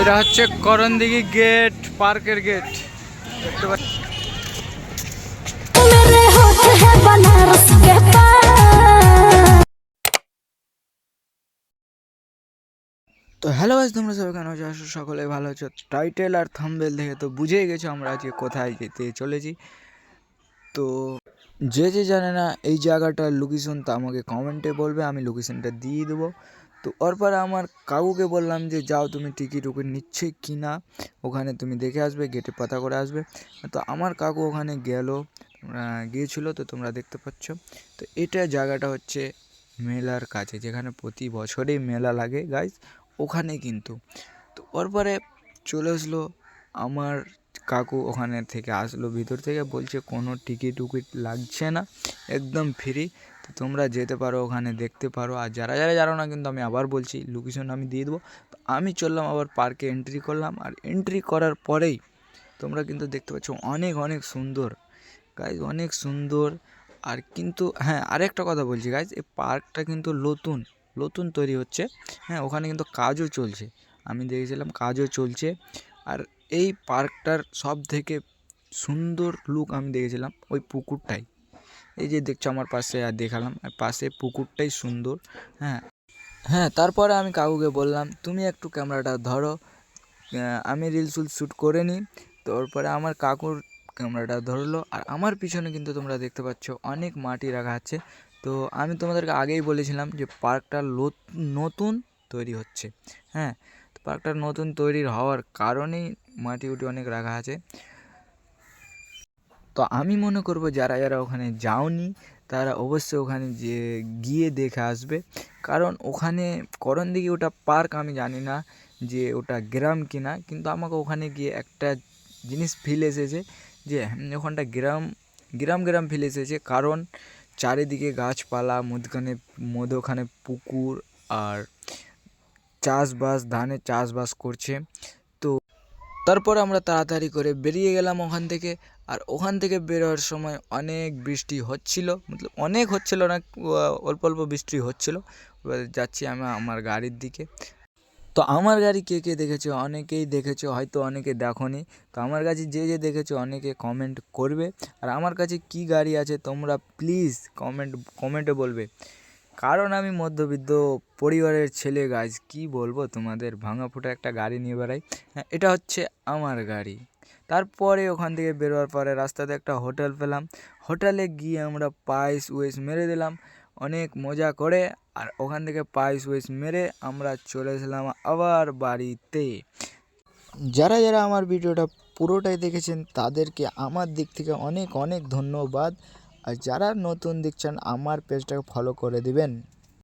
এটা হচ্ছে করণদিঘি গেট, পার্কের গেট দেখতে পাচ্ছি। তো হ্যালো গাইস, তোমরা সবাই কেন আছো? সকলে ভালো আছো? টাইটেল আর থাম্বনেল দেখে তো বুঝেই গেছো আমরা আজকে কোথায় যেতে চলেছি। তো যে যে জানে না এই জায়গাটার লোকেশন, তা আমাকে কমেন্টে বলবে, আমি লোকেশনটা দিয়ে দেবো। তো পরে আমার কাকুকে বললাম যে যাও তুমি টিকিট ওকে নিচ্ছে কি না ওখানে তুমি দেখে আসবে, গেটে পাতা করে আসবে। তো আমার কাকু ওখানে গিয়েছিলো, তো তোমরা দেখতে পাচ্ছ। তো এটা জায়গাটা হচ্ছে মেলার কাছে, যেখানে প্রতি বছরেই মেলা লাগে গাইস, ওখানে কিন্তু। তো পরে চলে আসলো আমার কাকু, ওখানে থেকে আসলো ভিতর থেকে, বলছে কোনো টিকিট উকিট লাগছে না, একদম ফ্রি। তো তোমরা যেতে পারো, ওখানে দেখতে পারো। আর যারা যারা জানো না, কিন্তু আমি আবার বলছি, লোকেশন আমি দিয়ে দেবো। তো আমি চললাম আবার পার্কে, এন্ট্রি করলাম। আর এন্ট্রি করার পরেই তোমরা কিন্তু দেখতে পাচ্ছ অনেক অনেক সুন্দর গাইজ, অনেক সুন্দর। আর কিন্তু হ্যাঁ, আরেকটা কথা বলছি গাইজ, এই পার্কটা কিন্তু নতুন নতুন তৈরি হচ্ছে। হ্যাঁ, ওখানে কিন্তু কাজও চলছে, আমি দেখেছিলাম কাজও চলছে। আর এই পার্কটার সব থেকে সুন্দর লুক আমি দেখেছিলাম ওই পুকুরটাই, এই যে দেখছো আমার পাশে, আর দেখালাম পাশে পুকুরটাই সুন্দর। হ্যাঁ হ্যাঁ, তারপরে আমি কাকুকে বললাম তুমি একটু ক্যামেরাটা ধরো, আমি রিলস শ্যুট করে নিই। তারপরে আমার কাকুর ক্যামেরাটা ধরলো, আর আমার পিছনে কিন্তু তোমরা দেখতে পাচ্ছ অনেক মাটি রাখা আছে। তো আমি তোমাদেরকে আগেই বলেছিলাম যে পার্কটা নতুন তৈরি হচ্ছে। হ্যাঁ, তো পার্কটা নতুন তৈরি হওয়ার কারণেই মাটি উটি অনেক রাখা আছে। তো আমি মনে করব যারা যারা ওখানে যাওনি তারা অবশ্যই ওখানে গিয়ে দেখে আসবে। কারণ ওখানে করণদিঘি ওটা পার্ক, আমি জানি না যে ওটা গ্রাম কিনা, কিন্তু আমাকে ওখানে গিয়ে একটা জিনিস ফিল এসেছে যে ওখানটা গ্রাম গ্রাম গ্রাম ফিল এসেছে। কারণ চারিদিকে গাছপালা, মধ্যখানে পুকুর, আর চাষবাস, ধানের চাষবাস করছে। তো তারপর আমরা তাড়াতাড়ি করে বেরিয়ে গেলাম ওখান থেকে। আর ওখান থেকে বেরোয়ার সময় অনেক বৃষ্টি হচ্ছিল, মতলব অনেক হচ্ছিল না, অল্প অল্প বৃষ্টি হচ্ছিল। এবার যাচ্ছি আমি আমার গাড়ির দিকে। তো আমার গাড়ি কে কে দেখেছো? অনেকেই দেখেছো, হয়তো অনেকে দেখোনি। তো আমার কাছে যে যে দেখেছো অনেকে কমেন্ট করবে। আর আমার কাছে কি গাড়ি আছে তোমরা প্লিজ কমেন্টে বলবে। কারণ আমি মধ্যবিত্ত পরিবারের ছেলে গাইজ, কি বলবো তোমাদের, ভাঙা ফোটা একটা গাড়ি নিয়ে বেড়াই। হ্যাঁ, এটা হচ্ছে আমার গাড়ি। তারপরে ওখান থেকে বেরোয়ার পরে রাস্তাতে একটা হোটেল পেলাম, হোটেলে গিয়ে আমরা পায়েস ওয়েস মেরে দিলাম অনেক মজা করে। আর ওখান থেকে পায়েস ওয়েস মেরে আমরা চলে এসেছিলাম আবার বাড়িতে। যারা যারা আমার ভিডিওটা পুরোটাই দেখেছেন তাদেরকে আমার দিক থেকে অনেক অনেক ধন্যবাদ। আর যারা নতুন দেখছেন আমার পেজটাকে ফলো করে দিবেন।